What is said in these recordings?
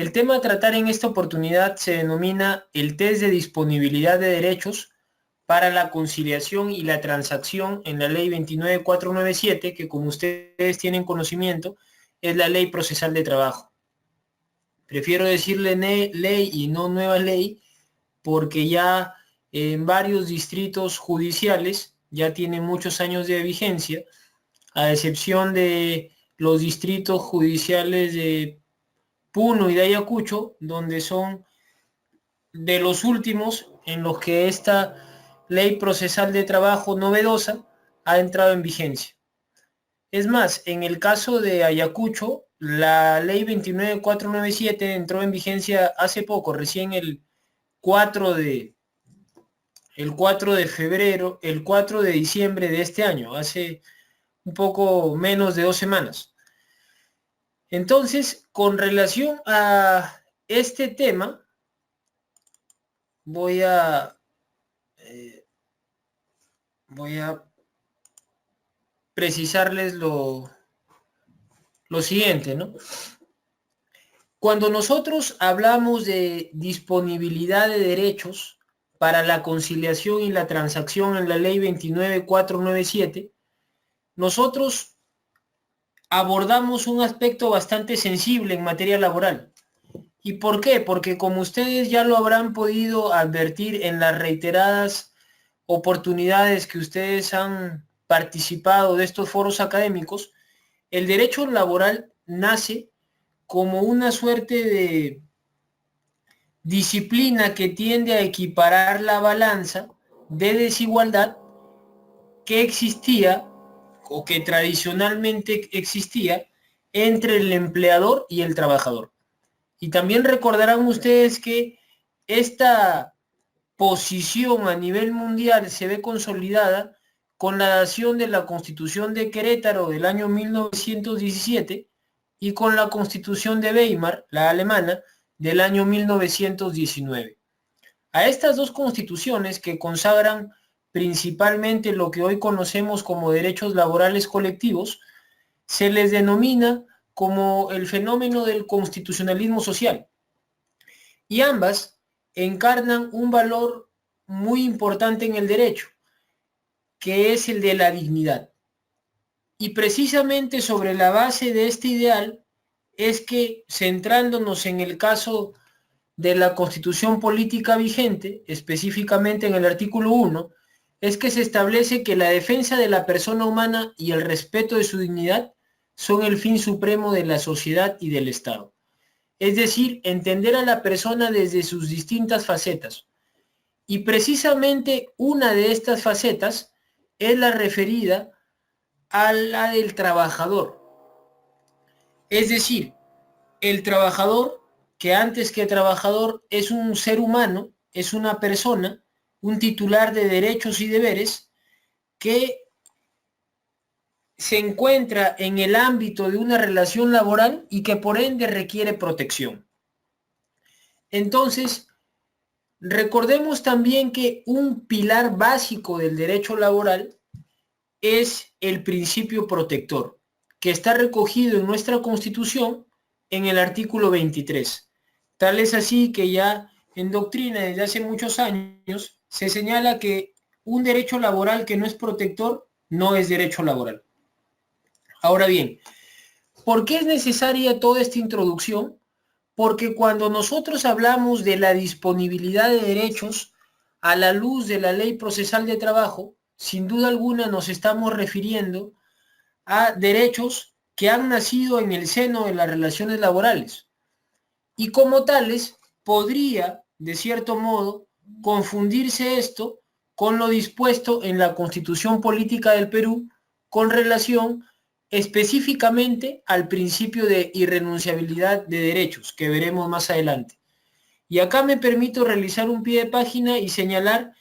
El tema a tratar en esta oportunidad se denomina el test de disponibilidad de derechos para la conciliación y la transacción en la ley 29497, que como ustedes tienen conocimiento, es la ley procesal de trabajo. Prefiero decirle ley y no nueva ley, porque ya en varios distritos judiciales ya tiene muchos años de vigencia, a excepción de los distritos judiciales de Puno y de Ayacucho, donde son de los últimos en los que esta ley procesal de trabajo novedosa ha entrado en vigencia. Es más, en el caso de Ayacucho, la ley 29497 entró en vigencia hace poco, recién el 4 de, el 4 de febrero, el 4 de diciembre de este año, hace un poco menos de 2 semanas. Entonces, con relación a este tema, voy a precisarles lo siguiente, ¿no? Cuando nosotros hablamos de disponibilidad de derechos para la conciliación y la transacción en la ley 29497, nosotros abordamos un aspecto bastante sensible en materia laboral. ¿Y por qué? Porque como ustedes ya lo habrán podido advertir en las reiteradas oportunidades que ustedes han participado de estos foros académicos, el derecho laboral nace como una suerte de disciplina que tiende a equiparar la balanza de desigualdad que existía o que tradicionalmente existía entre el empleador y el trabajador. Y también recordarán ustedes que esta posición a nivel mundial se ve consolidada con la dación de la Constitución de Querétaro del año 1917 y con la Constitución de Weimar, la alemana, del año 1919. A estas dos constituciones, que consagran principalmente lo que hoy conocemos como derechos laborales colectivos, se les denomina como el fenómeno del constitucionalismo social. Y ambas encarnan un valor muy importante en el derecho, que es el de la dignidad. Y precisamente sobre la base de este ideal es que, centrándonos en el caso de la Constitución política vigente, específicamente en el artículo 1, es que se establece que la defensa de la persona humana y el respeto de su dignidad son el fin supremo de la sociedad y del Estado. Es decir, entender a la persona desde sus distintas facetas. Y precisamente una de estas facetas es la referida a la del trabajador. Es decir, el trabajador, que antes que trabajador es un ser humano, es una persona, un titular de derechos y deberes, que se encuentra en el ámbito de una relación laboral y que por ende requiere protección. Entonces, recordemos también que un pilar básico del derecho laboral es el principio protector, que está recogido en nuestra Constitución en el artículo 23. Tal es así que ya en doctrina desde hace muchos años se señala que un derecho laboral que no es protector no es derecho laboral. Ahora bien, ¿por qué es necesaria toda esta introducción? Porque cuando nosotros hablamos de la disponibilidad de derechos a la luz de la ley procesal de trabajo, sin duda alguna nos estamos refiriendo a derechos que han nacido en el seno de las relaciones laborales. Y como tales, podría, de cierto modo, confundirse esto con lo dispuesto en la Constitución Política del Perú con relación específicamente al principio de irrenunciabilidad de derechos, que veremos más adelante. Y acá me permito realizar un pie de página y señalar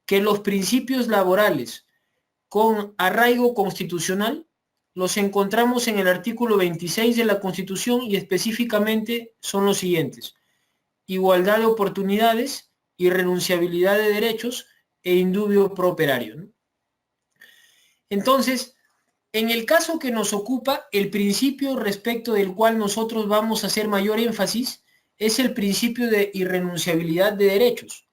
que los principios laborales con arraigo constitucional los encontramos en el artículo 26 de la Constitución y específicamente son los siguientes: igualdad de oportunidades, irrenunciabilidad de derechos e indubio pro operario, ¿no? Entonces, en el caso que nos ocupa, el principio respecto del cual nosotros vamos a hacer mayor énfasis es el principio de irrenunciabilidad de derechos.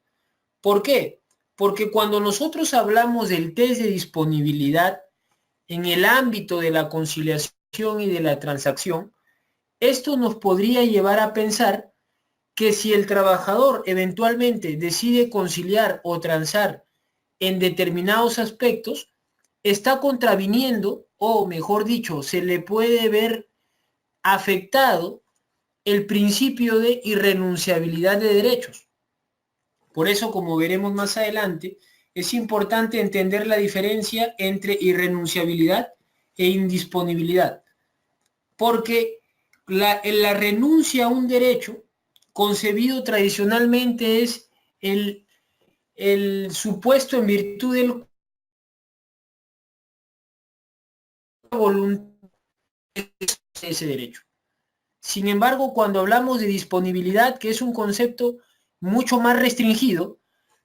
¿Por qué? Porque cuando nosotros hablamos del test de disponibilidad en el ámbito de la conciliación y de la transacción, esto nos podría llevar a pensar que si el trabajador eventualmente decide conciliar o transar en determinados aspectos, está contraviniendo, o mejor dicho, se le puede ver afectado el principio de irrenunciabilidad de derechos. Por eso, como veremos más adelante, es importante entender la diferencia entre irrenunciabilidad e indisponibilidad, porque la renuncia a un derecho concebido tradicionalmente es el supuesto en virtud del voluntad de ese derecho. Sin embargo, cuando hablamos de disponibilidad, que es un concepto mucho más restringido,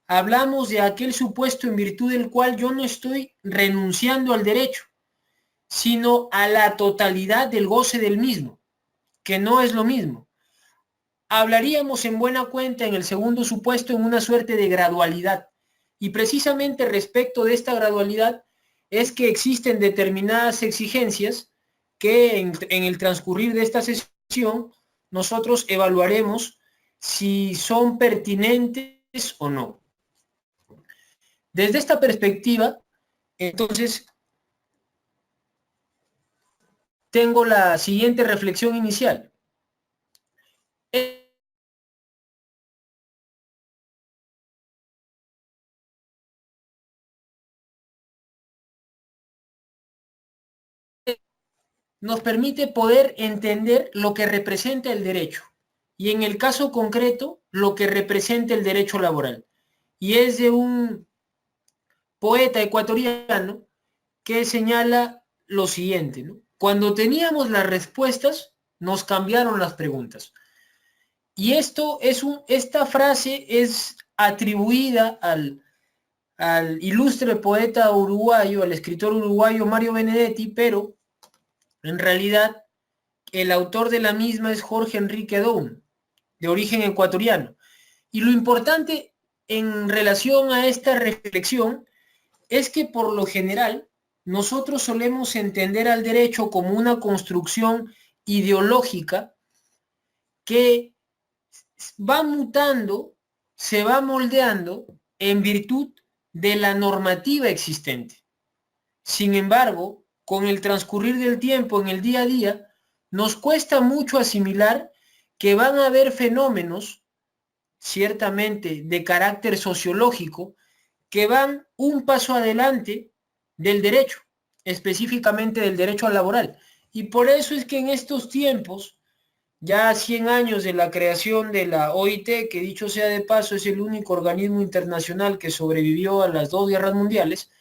hablamos de aquel supuesto en virtud del cual yo no estoy renunciando al derecho, sino a la totalidad del goce del mismo, que no es lo mismo. Hablaríamos en buena cuenta en el segundo supuesto en una suerte de gradualidad. Y precisamente respecto de esta gradualidad es que existen determinadas exigencias que en el transcurrir de esta sesión nosotros evaluaremos si son pertinentes o no. Desde esta perspectiva, entonces, tengo la siguiente reflexión inicial. Nos permite poder entender lo que representa el derecho y en el caso concreto lo que representa el derecho laboral. Y es de un poeta ecuatoriano que señala lo siguiente, ¿no? Cuando teníamos las respuestas, nos cambiaron las preguntas. Y esta frase es atribuida al ilustre poeta uruguayo, al escritor uruguayo Mario Benedetti, pero en realidad el autor de la misma es Jorge Enrique Down, de origen ecuatoriano. Y lo importante en relación a esta reflexión es que por lo general nosotros solemos entender al derecho como una construcción ideológica que va mutando, se va moldeando en virtud de la normativa existente. Sin embargo, con el transcurrir del tiempo en el día a día, nos cuesta mucho asimilar que van a haber fenómenos, ciertamente de carácter sociológico, que van un paso adelante del derecho, específicamente del derecho laboral. Y por eso es que en estos tiempos, ya a 100 años de la creación de la OIT, que dicho sea de paso es el único organismo internacional que sobrevivió a las 2 guerras mundiales,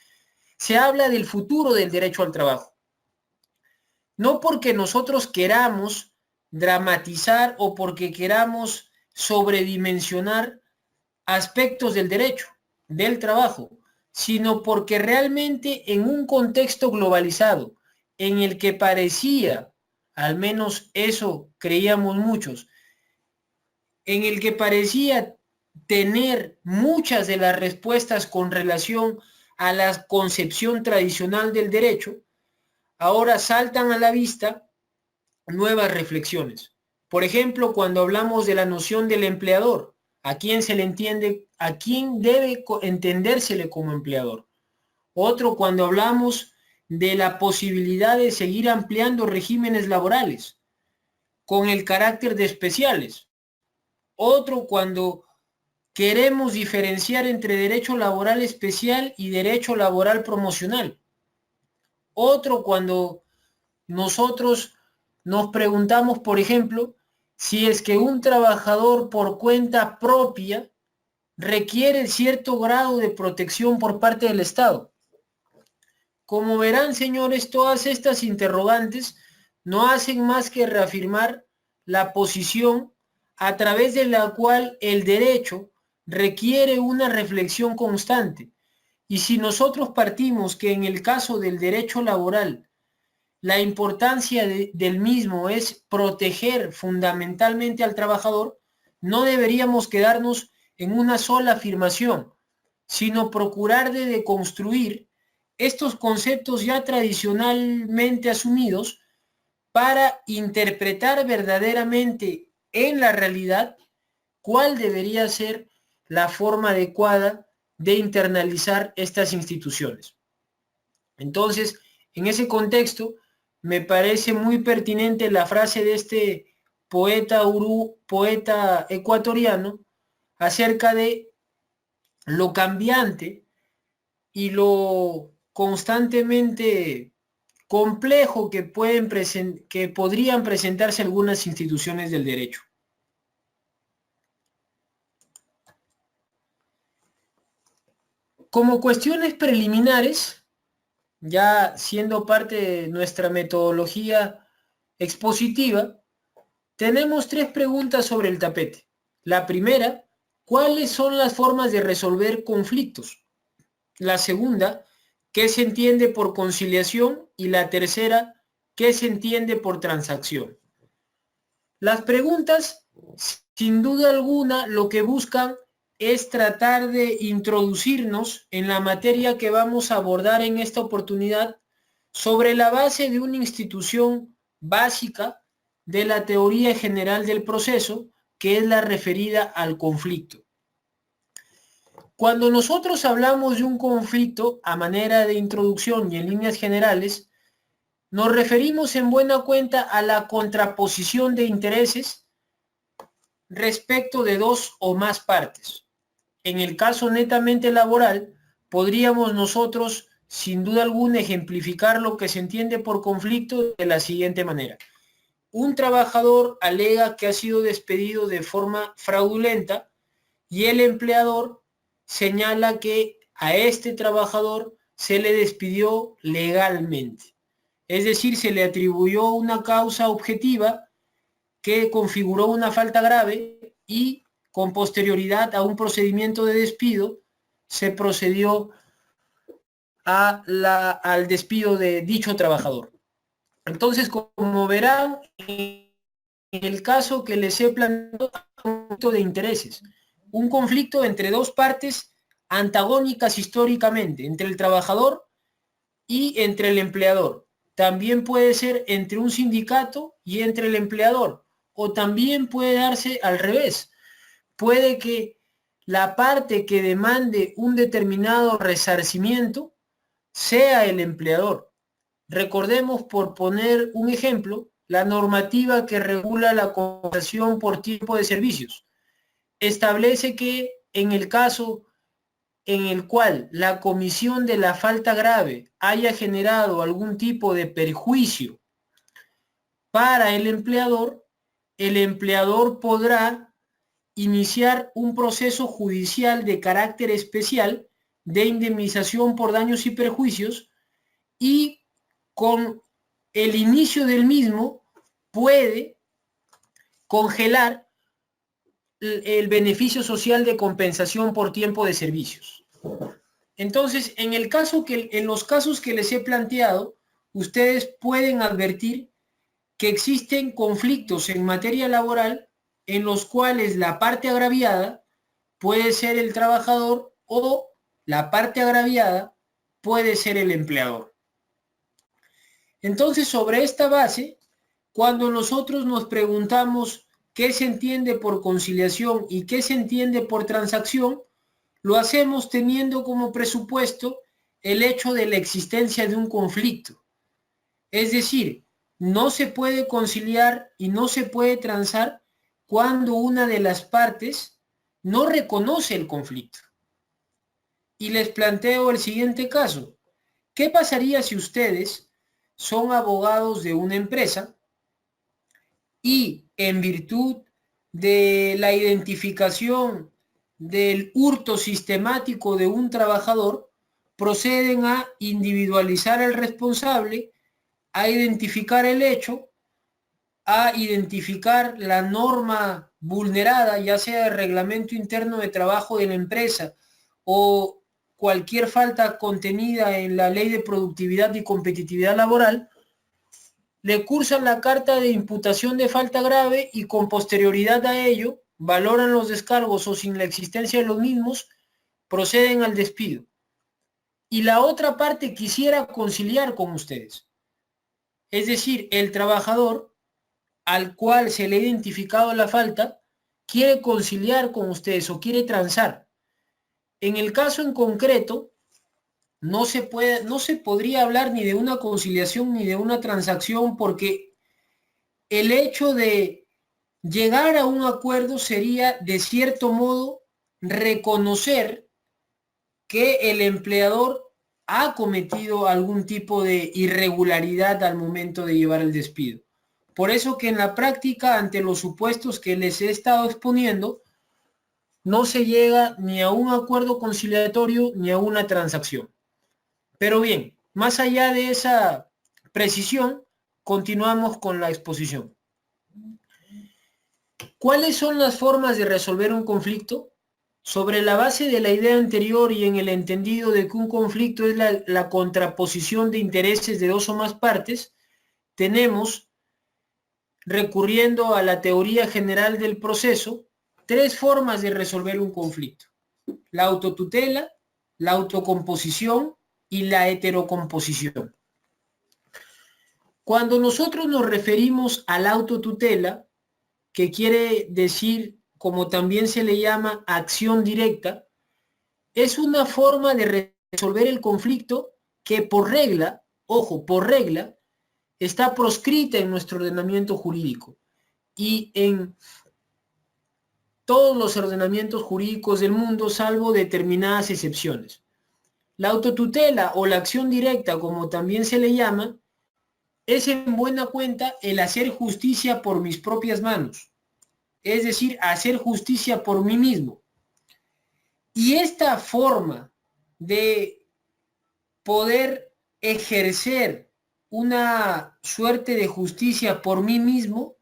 se habla del futuro del derecho al trabajo. No porque nosotros queramos dramatizar o porque queramos sobredimensionar aspectos del derecho, del trabajo, sino porque realmente en un contexto globalizado en el que parecía, al menos eso creíamos muchos, en el que parecía tener muchas de las respuestas con relación a la concepción tradicional del derecho, ahora saltan a la vista nuevas reflexiones. Por ejemplo, cuando hablamos de la noción del empleador, ¿a quién se le entiende, a quién debe entendérsele como empleador? Otro, cuando hablamos de la posibilidad de seguir ampliando regímenes laborales con el carácter de especiales. Otro, cuando queremos diferenciar entre derecho laboral especial y derecho laboral promocional. Otro, cuando nosotros nos preguntamos, por ejemplo, si es que un trabajador por cuenta propia requiere cierto grado de protección por parte del Estado. Como verán, señores, todas estas interrogantes no hacen más que reafirmar la posición a través de la cual el derecho requiere una reflexión constante. Y si nosotros partimos que en el caso del derecho laboral, la importancia del mismo es proteger fundamentalmente al trabajador, no deberíamos quedarnos en una sola afirmación, sino procurar de deconstruir estos conceptos ya tradicionalmente asumidos para interpretar verdaderamente en la realidad cuál debería ser la forma adecuada de internalizar estas instituciones. Entonces, en ese contexto, me parece muy pertinente la frase de este poeta ecuatoriano acerca de lo cambiante y lo constantemente complejo que podrían presentarse algunas instituciones del derecho. Como cuestiones preliminares, ya siendo parte de nuestra metodología expositiva, tenemos 3 preguntas sobre el tapete. La primera, ¿cuáles son las formas de resolver conflictos? La segunda, ¿qué se entiende por conciliación? Y la tercera, ¿qué se entiende por transacción? Las preguntas, sin duda alguna, lo que buscan es tratar de introducirnos en la materia que vamos a abordar en esta oportunidad sobre la base de una institución básica de la teoría general del proceso, que es la referida al conflicto. Cuando nosotros hablamos de un conflicto a manera de introducción y en líneas generales, nos referimos en buena cuenta a la contraposición de intereses respecto de 2 o más partes. En el caso netamente laboral, podríamos nosotros, sin duda alguna, ejemplificar lo que se entiende por conflicto de la siguiente manera. Un trabajador alega que ha sido despedido de forma fraudulenta y el empleador señala que a este trabajador se le despidió legalmente. Es decir, se le atribuyó una causa objetiva que configuró una falta grave y con posterioridad a un procedimiento de despido se procedió al despido de dicho trabajador. Entonces, como verán, en el caso que les he planteado, un conflicto de intereses, un conflicto entre 2 partes antagónicas históricamente, entre el trabajador y entre el empleador. También puede ser entre un sindicato y entre el empleador, o también puede darse al revés. Puede que la parte que demande un determinado resarcimiento sea el empleador. Recordemos, por poner un ejemplo, la normativa que regula la compensación por tiempo de servicios. Establece que en el caso en el cual la comisión de la falta grave haya generado algún tipo de perjuicio para el empleador podrá iniciar un proceso judicial de carácter especial de indemnización por daños y perjuicios, y con el inicio del mismo puede congelar el beneficio social de compensación por tiempo de servicios. Entonces, en los casos que les he planteado, ustedes pueden advertir que existen conflictos en materia laboral en los cuales la parte agraviada puede ser el trabajador o la parte agraviada puede ser el empleador. Entonces, sobre esta base, cuando nosotros nos preguntamos qué se entiende por conciliación y qué se entiende por transacción, lo hacemos teniendo como presupuesto el hecho de la existencia de un conflicto. Es decir, no se puede conciliar y no se puede transar cuando una de las partes no reconoce el conflicto. Y les planteo el siguiente caso. ¿Qué pasaría si ustedes son abogados de una empresa y en virtud de la identificación del hurto sistemático de un trabajador proceden a individualizar al responsable, a identificar el hecho, a identificar la norma vulnerada, ya sea el reglamento interno de trabajo de la empresa o cualquier falta contenida en la ley de productividad y competitividad laboral, le cursan la carta de imputación de falta grave y con posterioridad a ello valoran los descargos o sin la existencia de los mismos, proceden al despido. Y la otra parte quisiera conciliar con ustedes. Es decir, el trabajador al cual se le ha identificado la falta quiere conciliar con ustedes o quiere transar. En el caso en concreto, no se podría hablar ni de una conciliación ni de una transacción, porque el hecho de llegar a un acuerdo sería, de cierto modo, reconocer que el empleador ha cometido algún tipo de irregularidad al momento de llevar el despido. Por eso que en la práctica, ante los supuestos que les he estado exponiendo, no se llega ni a un acuerdo conciliatorio ni a una transacción. Pero bien, más allá de esa precisión, continuamos con la exposición. ¿Cuáles son las formas de resolver un conflicto? Sobre la base de la idea anterior y en el entendido de que un conflicto es la contraposición de intereses de dos o más partes, tenemos, recurriendo a la teoría general del proceso, tres formas de resolver un conflicto: la autotutela, la autocomposición y la heterocomposición. Cuando nosotros nos referimos a la autotutela, que quiere decir, como también se le llama, acción directa, es una forma de resolver el conflicto que por regla, ojo, por regla, está proscrita en nuestro ordenamiento jurídico y en todos los ordenamientos jurídicos del mundo, salvo determinadas excepciones. La autotutela o la acción directa, como también se le llama, es en buena cuenta el hacer justicia por mis propias manos, es decir, hacer justicia por mí mismo. Y esta forma de poder ejercer una suerte de justicia por mí mismo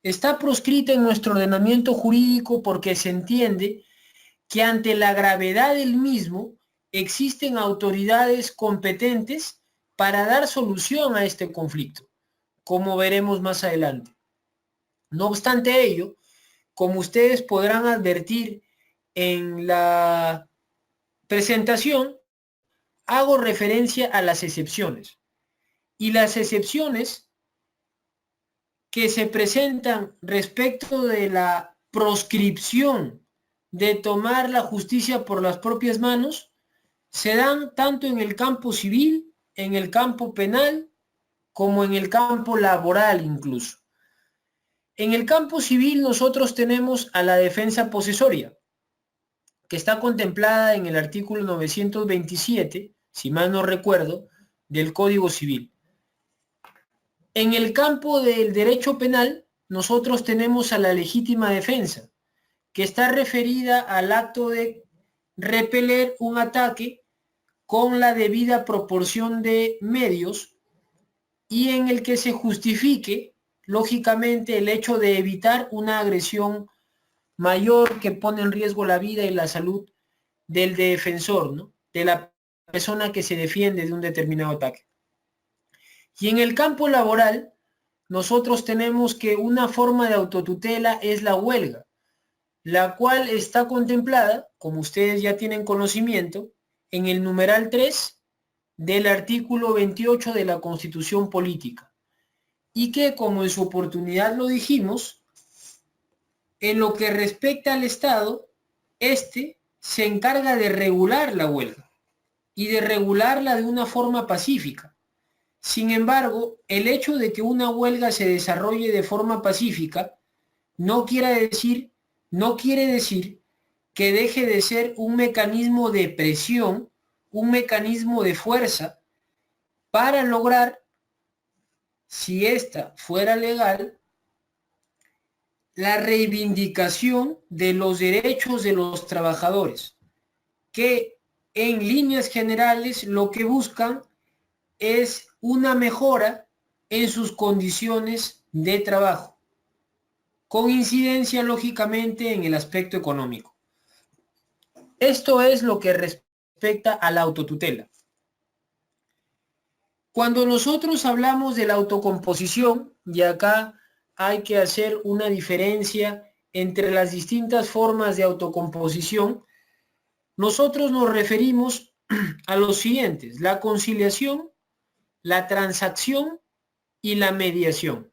está proscrita en nuestro ordenamiento jurídico, porque se entiende que ante la gravedad del mismo existen autoridades competentes para dar solución a este conflicto, como veremos más adelante. No obstante ello, como ustedes podrán advertir en la presentación, hago referencia a las excepciones. Y las excepciones que se presentan respecto de la proscripción de tomar la justicia por las propias manos se dan tanto en el campo civil, en el campo penal, como en el campo laboral incluso. En el campo civil nosotros tenemos a la defensa posesoria, que está contemplada en el artículo 927, si mal no recuerdo, del Código Civil. En el campo del derecho penal, nosotros tenemos a la legítima defensa, que está referida al acto de repeler un ataque con la debida proporción de medios y en el que se justifique, lógicamente, el hecho de evitar una agresión mayor que pone en riesgo la vida y la salud del defensor, ¿no?, de la persona que se defiende de un determinado ataque. Y en el campo laboral, nosotros tenemos que una forma de autotutela es la huelga, la cual está contemplada, como ustedes ya tienen conocimiento, en el numeral 3 del artículo 28 de la Constitución Política, y que, como en su oportunidad lo dijimos, en lo que respecta al Estado, este se encarga de regular la huelga y de regularla de una forma pacífica. Sin embargo, el hecho de que una huelga se desarrolle de forma pacífica no quiere decir que deje de ser un mecanismo de presión, un mecanismo de fuerza para lograr, si ésta fuera legal, la reivindicación de los derechos de los trabajadores, que en líneas generales lo que buscan es una mejora en sus condiciones de trabajo, con incidencia lógicamente en el aspecto económico. Esto es lo que respecta a la autotutela. Cuando nosotros hablamos de la autocomposición, y acá hay que hacer una diferencia entre las distintas formas de autocomposición, nosotros nos referimos a los siguientes: la conciliación, la transacción y la mediación.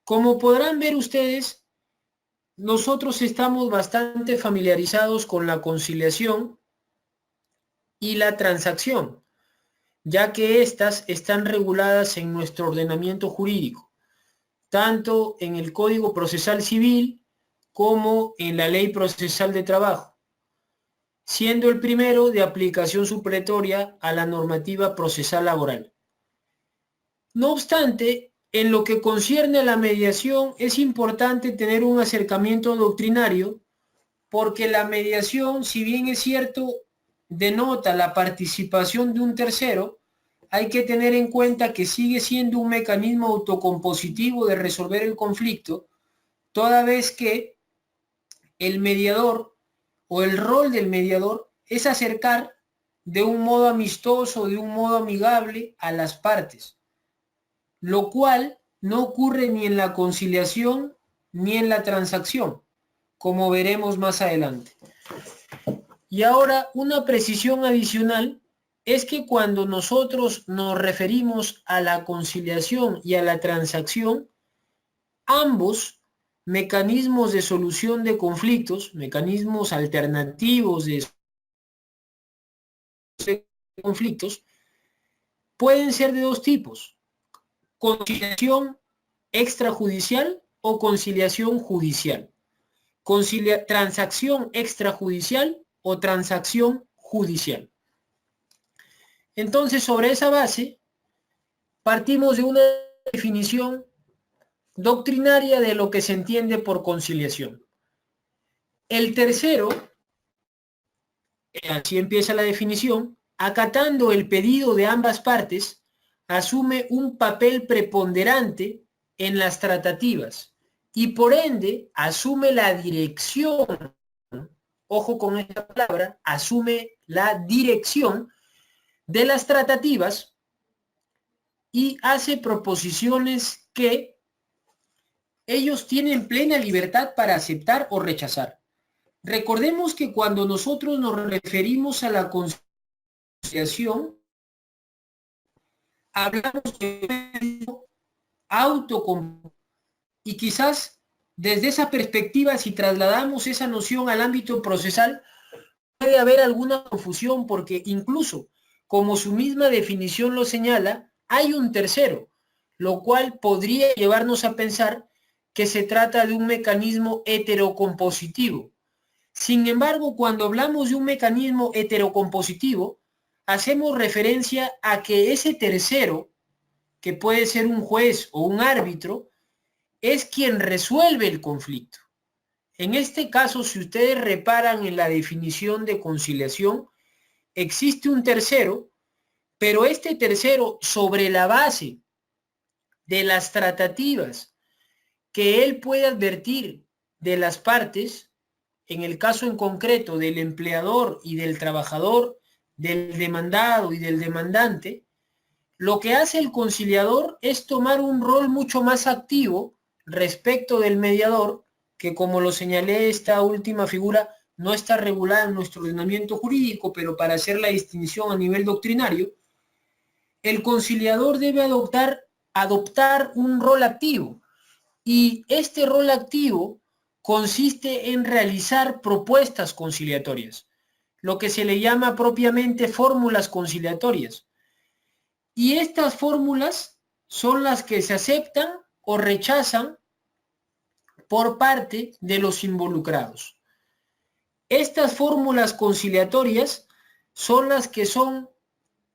Como podrán ver ustedes, nosotros estamos bastante familiarizados con la conciliación y la transacción, ya que éstas están reguladas en nuestro ordenamiento jurídico, tanto en el Código Procesal Civil como en la Ley Procesal de Trabajo, siendo el primero de aplicación supletoria a la normativa procesal laboral. No obstante, en lo que concierne a la mediación, es importante tener un acercamiento doctrinario, porque la mediación, si bien es cierto, denota la participación de un tercero, hay que tener en cuenta que sigue siendo un mecanismo autocompositivo de resolver el conflicto, toda vez que el mediador o el rol del mediador es acercar de un modo amistoso, de un modo amigable a las partes, lo cual no ocurre ni en la conciliación ni en la transacción, como veremos más adelante. Y ahora, una precisión adicional es que cuando nosotros nos referimos a la conciliación y a la transacción, ambos mecanismos de solución de conflictos, mecanismos alternativos de conflictos, pueden ser de dos tipos: conciliación extrajudicial o conciliación judicial, transacción extrajudicial o transacción judicial. Entonces, sobre esa base, partimos de una definición doctrinaria de lo que se entiende por conciliación. El tercero, así empieza la definición: acatando el pedido de ambas partes, asume un papel preponderante en las tratativas y por ende asume la dirección, ojo con esta palabra, asume la dirección de las tratativas y hace proposiciones que ellos tienen plena libertad para aceptar o rechazar. Recordemos que cuando nosotros nos referimos a la conciliación, hablamos de autocomposición, y quizás desde esa perspectiva, si trasladamos esa noción al ámbito procesal, puede haber alguna confusión, porque incluso, como su misma definición lo señala, hay un tercero, lo cual podría llevarnos a pensar que se trata de un mecanismo heterocompositivo. Sin embargo, cuando hablamos de un mecanismo heterocompositivo, hacemos referencia a que ese tercero, que puede ser un juez o un árbitro, es quien resuelve el conflicto. En este caso, si ustedes reparan en la definición de conciliación, existe un tercero, pero este tercero, sobre la base de las tratativas que él puede advertir de las partes, en el caso en concreto del empleador y del trabajador, del demandado y del demandante, lo que hace el conciliador es tomar un rol mucho más activo respecto del mediador, que, como lo señalé, esta última figura no está regulada en nuestro ordenamiento jurídico, pero para hacer la distinción a nivel doctrinario, el conciliador debe adoptar un rol activo, y este rol activo consiste en realizar propuestas conciliatorias, lo que se le llama propiamente fórmulas conciliatorias. Y estas fórmulas son las que se aceptan o rechazan por parte de los involucrados. Estas fórmulas conciliatorias son las que son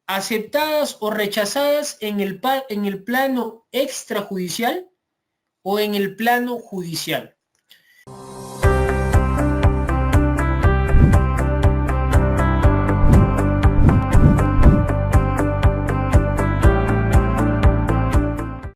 aceptadas o rechazadas en el plano extrajudicial o en el plano judicial.